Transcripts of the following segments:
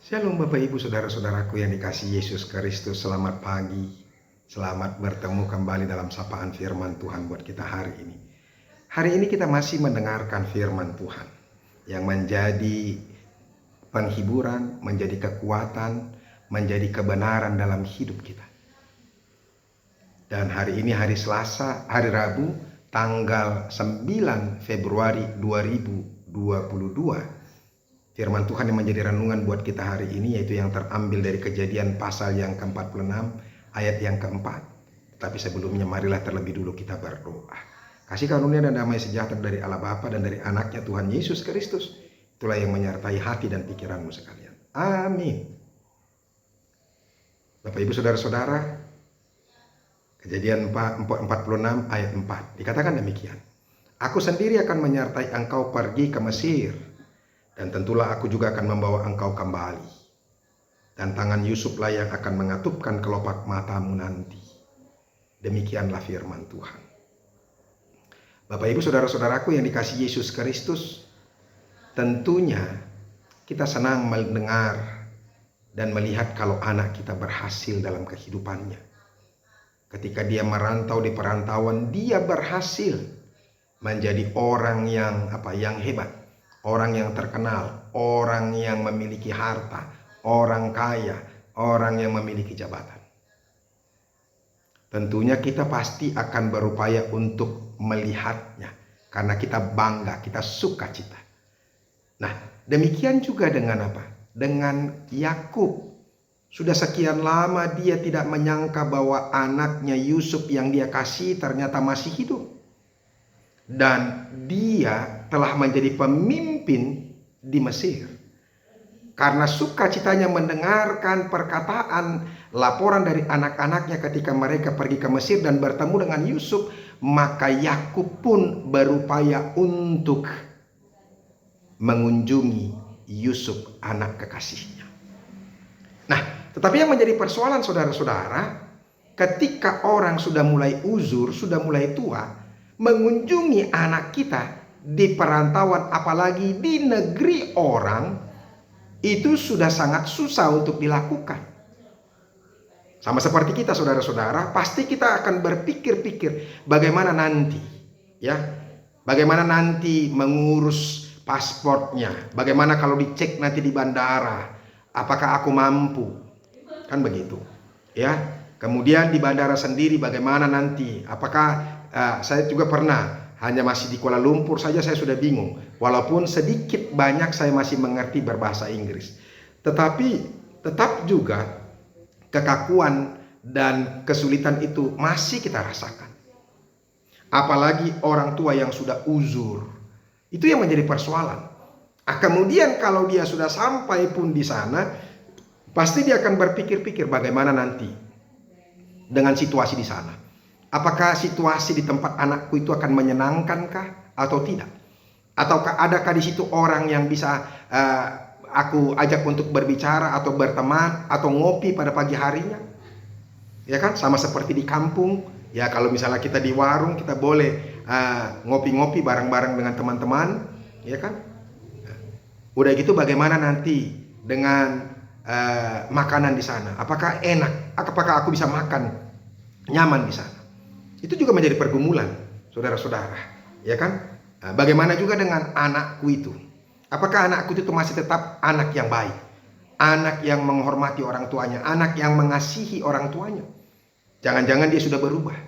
Shalom Bapak Ibu Saudara-saudaraku yang dikasihi Yesus Kristus. Selamat pagi. Selamat bertemu kembali dalam sapaan firman Tuhan buat kita hari ini. Hari ini kita masih mendengarkan firman Tuhan yang menjadi penghiburan, menjadi kekuatan, menjadi kebenaran dalam hidup kita. Dan hari ini hari Selasa, hari Rabu, tanggal 9 Februari 2022. Firman Tuhan yang menjadi renungan buat kita hari ini yaitu yang terambil dari Kejadian pasal yang ke-46 ayat yang keempat. Tetapi sebelumnya marilah terlebih dulu kita berdoa. Kasih karunia dan damai sejahtera dari Allah Bapa dan dari anaknya Tuhan Yesus Kristus, itulah yang menyertai hati dan pikiranmu sekalian. Amin. Bapak Ibu Saudara-saudara, Kejadian 46 ayat 4 dikatakan demikian. Aku sendiri akan menyertai engkau pergi ke Mesir, dan tentulah aku juga akan membawa engkau kembali. Dan tangan Yusuflah yang akan mengatupkan kelopak matamu nanti. Demikianlah firman Tuhan. Bapak Ibu Saudara-saudaraku yang dikasihi Yesus Kristus, tentunya kita senang mendengar dan melihat kalau anak kita berhasil dalam kehidupannya. Ketika dia merantau di perantauan, dia berhasil menjadi orang yang hebat. Orang yang terkenal, orang yang memiliki harta, orang kaya, orang yang memiliki jabatan. Tentunya kita pasti akan berupaya untuk melihatnya karena kita bangga, kita suka cita. Nah, demikian juga dengan apa? Dengan Yakub. Sudah sekian lama dia tidak menyangka bahwa anaknya Yusuf yang dia kasih ternyata masih hidup. Dan dia telah menjadi pemimpin di Mesir. Karena sukacitanya mendengarkan perkataan laporan dari anak-anaknya ketika mereka pergi ke Mesir dan bertemu dengan Yusuf, maka Yakub pun berupaya untuk mengunjungi Yusuf, anak kekasihnya. Nah, tetapi yang menjadi persoalan saudara-saudara, ketika orang sudah mulai uzur, sudah mulai tua, mengunjungi anak kita di perantauan apalagi di negeri orang, itu sudah sangat susah untuk dilakukan. Sama seperti kita saudara-saudara, pasti kita akan berpikir-pikir bagaimana nanti, ya, bagaimana nanti mengurus pasportnya, bagaimana kalau dicek nanti di bandara, apakah aku mampu, kan begitu, ya. Kemudian di bandara sendiri bagaimana nanti, apakah saya juga pernah, hanya masih di Kuala Lumpur saja saya sudah bingung. Walaupun sedikit banyak saya masih mengerti berbahasa Inggris. Tetapi tetap juga kekakuan dan kesulitan itu masih kita rasakan. Apalagi orang tua yang sudah uzur. Itu yang menjadi persoalan. Kemudian kalau dia sudah sampai pun di sana, pasti dia akan berpikir-pikir bagaimana nanti dengan situasi di sana. Apakah situasi di tempat anakku itu akan menyenangkankah atau tidak? Ataukah adakah di situ orang yang bisa aku ajak untuk berbicara atau berteman atau ngopi pada pagi harinya? Ya kan, sama seperti di kampung. Ya kalau misalnya kita di warung, kita boleh ngopi-ngopi bareng-bareng dengan teman-teman, ya kan? Udah gitu bagaimana nanti dengan makanan di sana? Apakah enak? Apakah aku bisa makan nyaman di sana? Itu juga menjadi pergumulan, saudara-saudara, ya kan? Bagaimana juga dengan anakku itu? Apakah anakku itu masih tetap anak yang baik, anak yang menghormati orang tuanya, anak yang mengasihi orang tuanya? Jangan-jangan dia sudah berubah.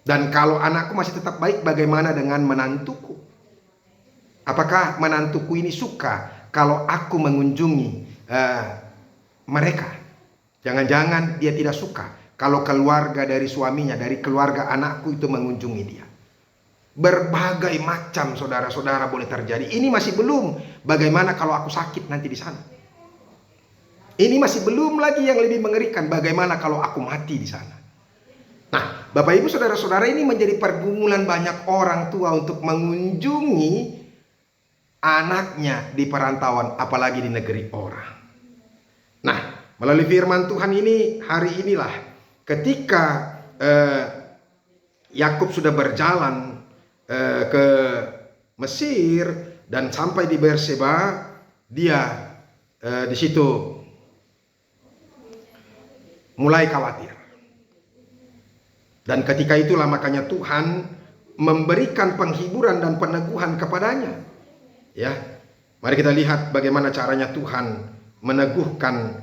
Dan kalau anakku masih tetap baik, bagaimana dengan menantuku? Apakah menantuku ini suka kalau aku mengunjungi mereka? Jangan-jangan dia tidak suka kalau keluarga dari suaminya, dari keluarga anakku itu mengunjungi dia. Berbagai macam saudara-saudara boleh terjadi. Ini masih belum bagaimana kalau aku sakit nanti di sana. Ini masih belum lagi yang lebih mengerikan, bagaimana kalau aku mati di sana. Nah, Bapak Ibu saudara-saudara, ini menjadi pergumulan banyak orang tua untuk mengunjungi anaknya di perantauan, apalagi di negeri orang. Nah, melalui firman Tuhan ini, hari inilah ketika Yakub sudah berjalan ke Mesir dan sampai di Berseba, dia di situ mulai khawatir. Dan ketika itulah makanya Tuhan memberikan penghiburan dan peneguhan kepadanya. Ya, mari kita lihat bagaimana caranya Tuhan meneguhkan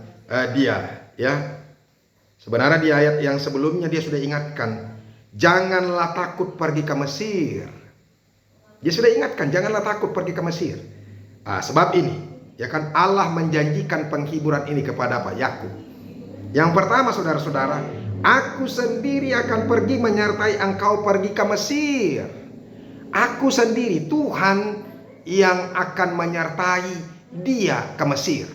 dia. Ya, sebenarnya di ayat yang sebelumnya dia sudah ingatkan, janganlah takut pergi ke Mesir. Dia sudah ingatkan, janganlah takut pergi ke Mesir. Sebab ini, ya kan, Allah menjanjikan penghiburan ini kepada Yakub. Yang pertama, saudara-saudara, aku sendiri akan pergi menyertai engkau pergi ke Mesir. Aku sendiri, Tuhan yang akan menyertai dia ke Mesir.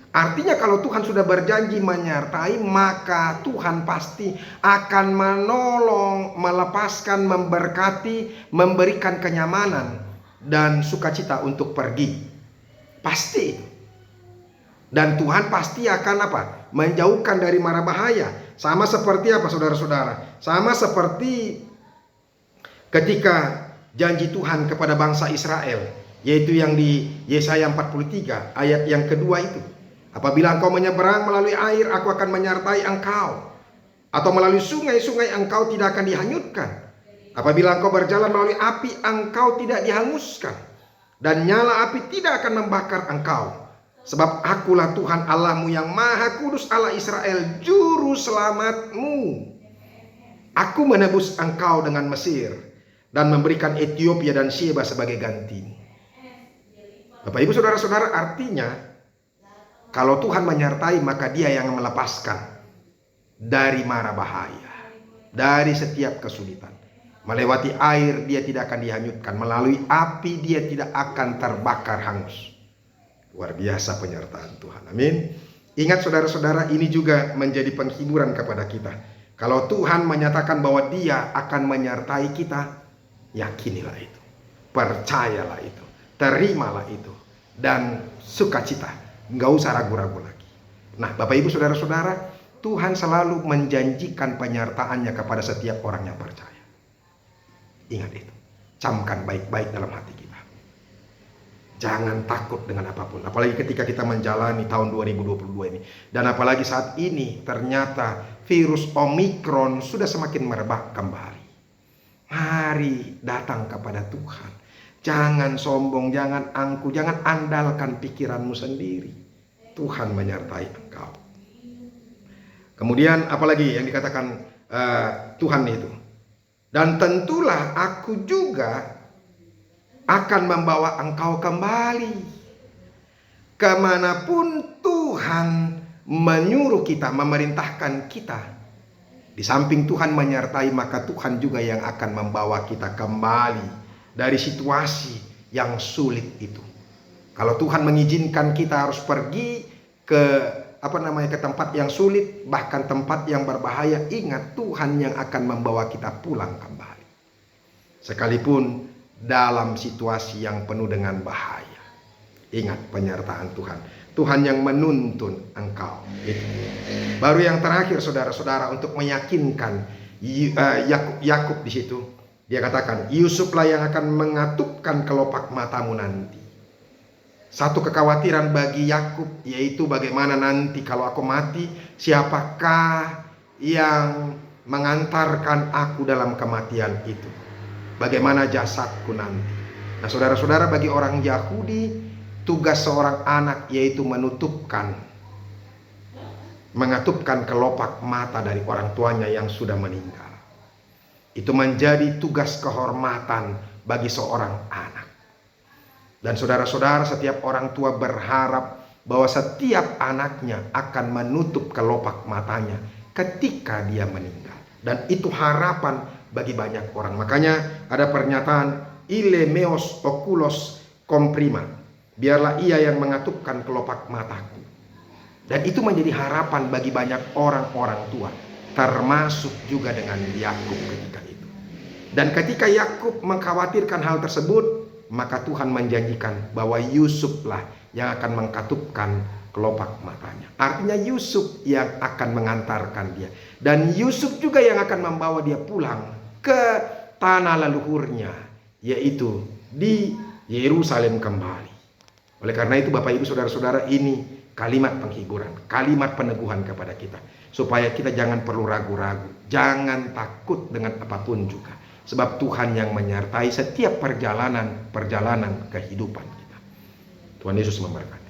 Artinya kalau Tuhan sudah berjanji menyertai, maka Tuhan pasti akan menolong, melepaskan, memberkati, memberikan kenyamanan dan sukacita untuk pergi. Pasti. Dan Tuhan pasti akan apa? Menjauhkan dari mara bahaya. Sama seperti apa, saudara-saudara? Sama seperti ketika janji Tuhan kepada bangsa Israel, yaitu yang di Yesaya 43 ayat yang kedua itu. Apabila engkau menyeberang melalui air, aku akan menyertai engkau. Atau melalui sungai-sungai, engkau tidak akan dihanyutkan. Apabila engkau berjalan melalui api, engkau tidak dihanguskan. Dan nyala api tidak akan membakar engkau. Sebab akulah Tuhan Allahmu yang Maha Kudus, Allah Israel, Juru Selamatmu. Aku menebus engkau dengan Mesir dan memberikan Ethiopia dan Sheba sebagai gantimu. Bapak Ibu saudara-saudara, artinya kalau Tuhan menyertai, maka Dia yang melepaskan dari mara bahaya, dari setiap kesulitan. Melewati air dia tidak akan dihanyutkan, melalui api dia tidak akan terbakar hangus. Luar biasa penyertaan Tuhan. Amin. Ingat saudara-saudara, ini juga menjadi penghiburan kepada kita. Kalau Tuhan menyatakan bahwa Dia akan menyertai kita, yakinilah itu, percayalah itu, terimalah itu, dan sukacita. Nggak usah ragu-ragu lagi. Nah, Bapak Ibu saudara-saudara, Tuhan selalu menjanjikan penyertaannya kepada setiap orang yang percaya. Ingat itu, camkan baik-baik dalam hati kita. Jangan takut dengan apapun, apalagi ketika kita menjalani tahun 2022 ini. Dan apalagi saat ini ternyata virus Omikron sudah semakin merebak kembali. Mari datang kepada Tuhan. Jangan sombong, jangan angkuh, jangan andalkan pikiranmu sendiri. Tuhan menyertai engkau. Kemudian apalagi yang dikatakan Tuhan itu. Dan tentulah aku juga akan membawa engkau kembali. Kemanapun Tuhan menyuruh kita, memerintahkan kita. Di samping Tuhan menyertai, maka Tuhan juga yang akan membawa kita kembali dari situasi yang sulit itu. Kalau Tuhan mengizinkan kita harus pergi ke ke tempat yang sulit, bahkan tempat yang berbahaya, ingat Tuhan yang akan membawa kita pulang kembali. Sekalipun dalam situasi yang penuh dengan bahaya. Ingat penyertaan Tuhan. Tuhan yang menuntun engkau. Itu. Baru yang terakhir saudara-saudara, untuk meyakinkan Yakub di situ. Dia katakan, Yusuflah yang akan mengatupkan kelopak matamu nanti. Satu kekhawatiran bagi Yakub, yaitu bagaimana nanti kalau aku mati, siapakah yang mengantarkan aku dalam kematian itu? Bagaimana jasadku nanti? Nah saudara-saudara, bagi orang Yahudi, tugas seorang anak yaitu mengatupkan kelopak mata dari orang tuanya yang sudah meninggal. Itu menjadi tugas kehormatan bagi seorang anak. Dan saudara-saudara, setiap orang tua berharap bahwa setiap anaknya akan menutup kelopak matanya ketika dia meninggal. Dan itu harapan bagi banyak orang. Makanya ada pernyataan, ile meos oculos comprima. Biarlah ia yang mengatupkan kelopak mataku. Dan itu menjadi harapan bagi banyak orang-orang tua. Termasuk juga dengan Yakub ketika itu. Dan ketika Yakub mengkhawatirkan hal tersebut, maka Tuhan menjanjikan bahwa Yusuflah yang akan mengatupkan kelopak matanya. Artinya Yusuf yang akan mengantarkan dia. Dan Yusuf juga yang akan membawa dia pulang ke tanah leluhurnya, yaitu di Yerusalem kembali. Oleh karena itu Bapak Ibu Saudara-saudara, ini kalimat penghiburan, kalimat peneguhan kepada kita. Supaya kita jangan perlu ragu-ragu, jangan takut dengan apapun juga. Sebab Tuhan yang menyertai setiap perjalanan kehidupan kita. Tuhan Yesus memberkati.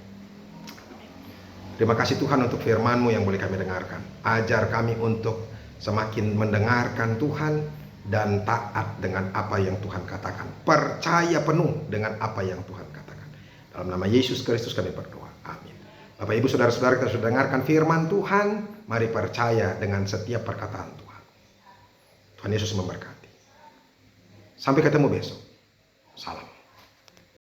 Terima kasih Tuhan untuk firman-Mu yang boleh kami dengarkan. Ajar kami untuk semakin mendengarkan Tuhan dan taat dengan apa yang Tuhan katakan. Percaya penuh dengan apa yang Tuhan katakan. Dalam nama Yesus Kristus kami berdoa. Amin. Bapak Ibu Saudara-saudara, kita sudah dengarkan firman Tuhan. Mari percaya dengan setiap perkataan Tuhan. Tuhan Yesus memberkati. Sampai ketemu besok. Salam.